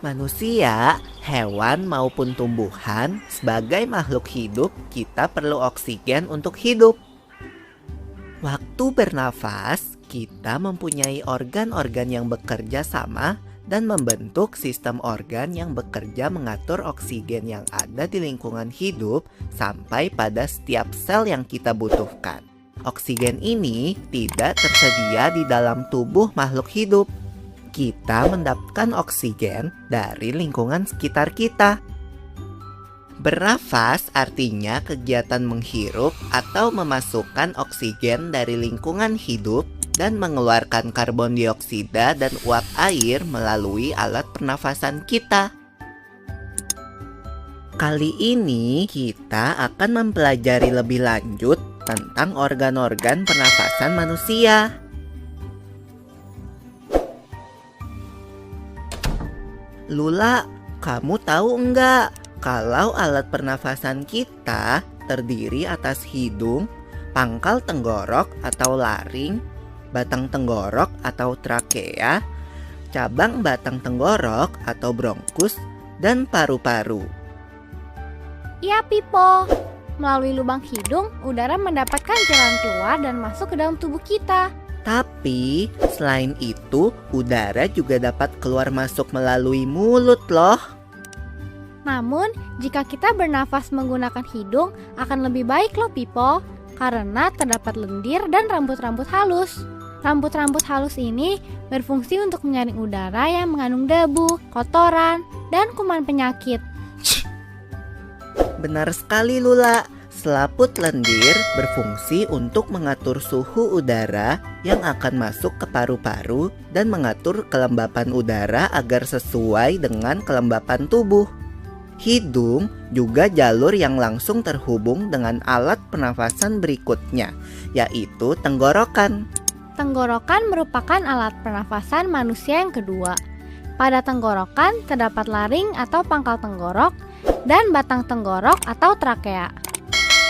Manusia, hewan maupun tumbuhan, sebagai makhluk hidup, kita perlu oksigen untuk hidup. Waktu bernafas, kita mempunyai organ-organ yang bekerja sama dan membentuk sistem organ yang bekerja mengatur oksigen yang ada di lingkungan hidup sampai pada setiap sel yang kita butuhkan. Oksigen ini tidak tersedia di dalam tubuh makhluk hidup. Kita mendapatkan oksigen dari lingkungan sekitar kita. Bernafas artinya kegiatan menghirup atau memasukkan oksigen dari lingkungan hidup dan mengeluarkan karbon dioksida dan uap air melalui alat pernafasan kita. Kali ini kita akan mempelajari lebih lanjut tentang organ-organ pernafasan manusia. Lula, kamu tahu enggak kalau alat pernafasan kita terdiri atas hidung, pangkal tenggorok atau laring, batang tenggorok atau trakea, cabang batang tenggorok atau bronkus, dan paru-paru. Iya, Pipo. Melalui lubang hidung, udara mendapatkan jalan keluar dan masuk ke dalam tubuh kita. Tapi, selain itu, udara juga dapat keluar masuk melalui mulut loh. Namun, jika kita bernafas menggunakan hidung, akan lebih baik loh, Pipo. Karena terdapat lendir dan rambut-rambut halus. Rambut-rambut halus ini berfungsi untuk menyaring udara yang mengandung debu, kotoran, dan kuman penyakit. Benar sekali, Lula. Selaput lendir berfungsi untuk mengatur suhu udara yang akan masuk ke paru-paru dan mengatur kelembapan udara agar sesuai dengan kelembapan tubuh. Hidung juga jalur yang langsung terhubung dengan alat pernafasan berikutnya, yaitu tenggorokan. Tenggorokan merupakan alat pernafasan manusia yang kedua. Pada tenggorokan terdapat laring atau pangkal tenggorok dan batang tenggorok atau trakea.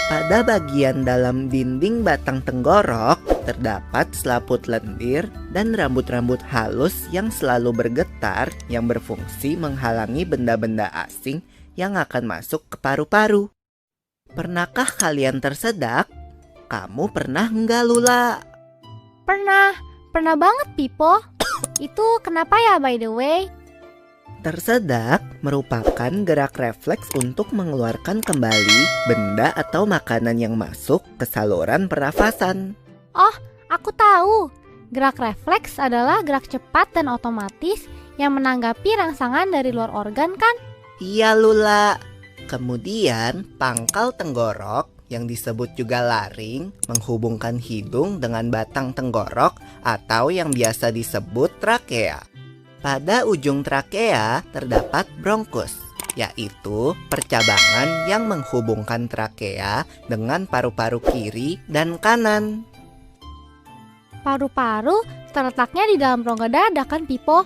Pada bagian dalam dinding batang tenggorok terdapat selaput lendir dan rambut-rambut halus yang selalu bergetar yang berfungsi menghalangi benda-benda asing yang akan masuk ke paru-paru. Pernahkah kalian tersedak? Kamu pernah enggak, Lula? Pernah banget, Pipo. Itu kenapa ya, by the way? Tersedak merupakan gerak refleks untuk mengeluarkan kembali benda atau makanan yang masuk ke saluran pernafasan. Oh, aku tahu. Gerak refleks adalah gerak cepat dan otomatis yang menanggapi rangsangan dari luar organ, kan? Iya, Lula. Kemudian pangkal tenggorok yang disebut juga laring menghubungkan hidung dengan batang tenggorok atau yang biasa disebut trakea. Pada ujung trakea terdapat bronkus, yaitu percabangan yang menghubungkan trakea dengan paru-paru kiri dan kanan. Paru-paru terletaknya di dalam rongga dada, kan, Pipo?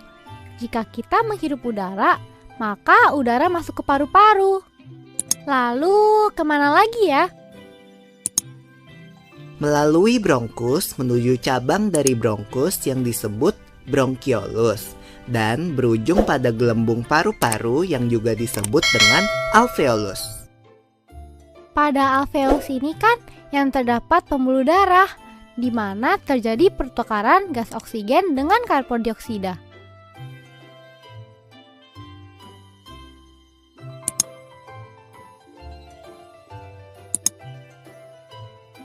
Jika kita menghirup udara, maka udara masuk ke paru-paru. Lalu kemana lagi ya? Melalui bronkus menuju cabang dari bronkus yang disebut bronkiolus dan berujung pada gelembung paru-paru yang juga disebut dengan alveolus. Pada alveolus ini kan yang terdapat pembuluh darah, di mana terjadi pertukaran gas oksigen dengan karbon dioksida.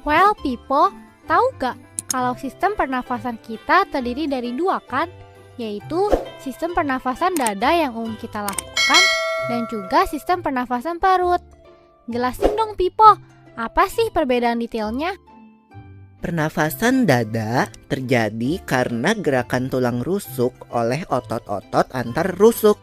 Well, Pipo, tahu gak kalau sistem pernafasan kita terdiri dari dua, kan? Yaitu sistem pernafasan dada yang umum kita lakukan dan juga sistem pernafasan perut. Jelasin dong, Pipo, apa sih perbedaan detailnya? Pernafasan dada terjadi karena gerakan tulang rusuk oleh otot-otot antar rusuk.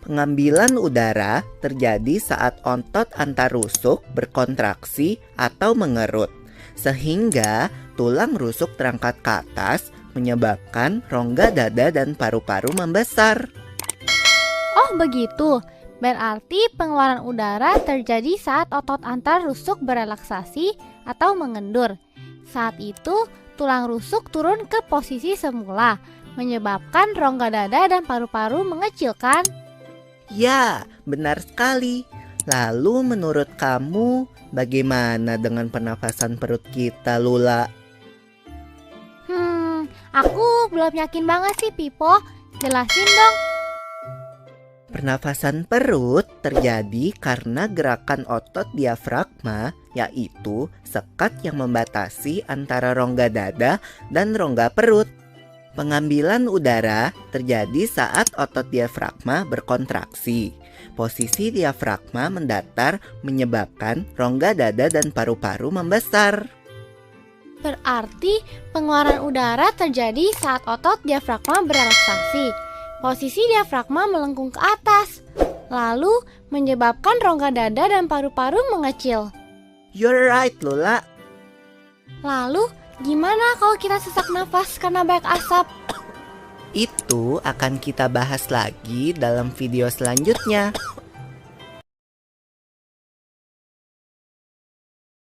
Pengambilan udara terjadi saat otot antar rusuk berkontraksi atau mengerut, sehingga tulang rusuk terangkat ke atas menyebabkan rongga dada dan paru-paru membesar. Oh begitu, berarti pengeluaran udara terjadi saat otot antar rusuk berelaksasi atau mengendur. Saat itu, tulang rusuk turun ke posisi semula, menyebabkan rongga dada dan paru-paru mengecilkan. Ya, benar sekali. Lalu menurut kamu, bagaimana dengan pernafasan perut kita, Lula? Aku belum yakin banget sih, Pipo. Jelasin dong. Pernafasan perut terjadi karena gerakan otot diafragma, yaitu sekat yang membatasi antara rongga dada dan rongga perut. Pengambilan udara terjadi saat otot diafragma berkontraksi. Posisi diafragma mendatar menyebabkan rongga dada dan paru-paru membesar. Berarti pengeluaran udara terjadi saat otot diafragma berelaksasi. Posisi diafragma melengkung ke atas, lalu menyebabkan rongga dada dan paru-paru mengecil. You're right, Lula. Lalu, gimana kalau kita sesak nafas karena banyak asap? Itu akan kita bahas lagi dalam video selanjutnya.